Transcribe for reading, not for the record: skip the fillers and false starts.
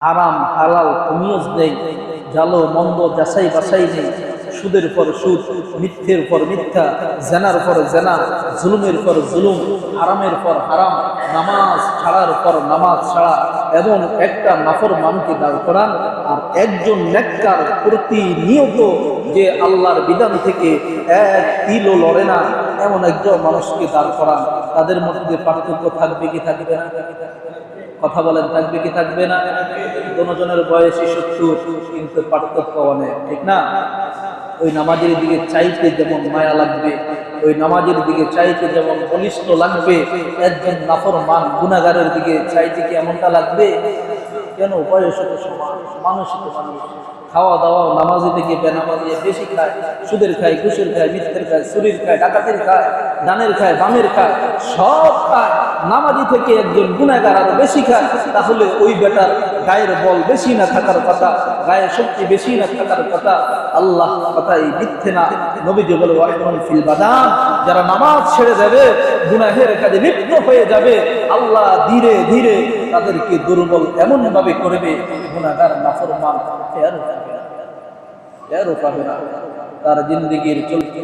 হারাম হালাল তমিয়জ নেই, জালো মন্দ যাচাই বাছাই নেই, সুদের পর সুদ, মিথ্যের পর মিথ্যা, জেনার পর জেনা, জুলুমের পর জুলুম, হারামের পর হারাম, নামাজ ছাড়ার পর নামাজ ছাড়া, এবং একটা নাফরমানকে দাঁড় করান আর একজন নেককার প্রতিনিয়ত যে আল্লাহর বিধান থেকে এক তিলও লড়ে না এমন একজন মানুষকে দাঁড় করান। তাদের মধ্যে পার্থক্য থাকবে কি থাকবে না? কথা বলেন, থাকবে কি থাকবে না? দুজনের বয়সী 70, কিন্তু পার্থক্য অনেক, ঠিক না? ওই নামাজের দিকে চাইতে যেমন মায়া লাগবে, ওই নামাজের দিকে চাইতে যেমন বলিষ্ঠ লাগবে, একজন নাফরমান গুনাহগারের দিকে চাইতে কি এমনটা লাগবে? কেন? বয়স তো সমান, মানুষই তো মানুষ। খাওয়া দাওয়া নামাজি থেকে বেনামাজি বেশি খায়, সুদের খায়, ঘুষের খায়, মিথ্যের খায়, চুরির খায়, ডাকাতির খায়, ডানের খায়, বামের খায়, সব খায়। নামাজি থেকে একজন গুনাহগার আরো বেশি খায়, তাহলে ওই বেটার গায়ের বল বেশি না থাকার কথা, গায়ের শক্তি বেশি না থাকার কথা। আল্লাহ কথাই মিথ্যে না। নবীজি বলে ওয়াইনুন ফিল বাদান, যারা নামাজ ছেড়ে দেবে, গুনাহের কাজে লিপ্ত হয়ে যাবে, আল্লাহ ধীরে ধীরে তাদেরকে দুর্বল এমন ভাবে করবে, গুনাহগার নাফরমান এরও পাবে না, তার জিন্দেগীর চলতে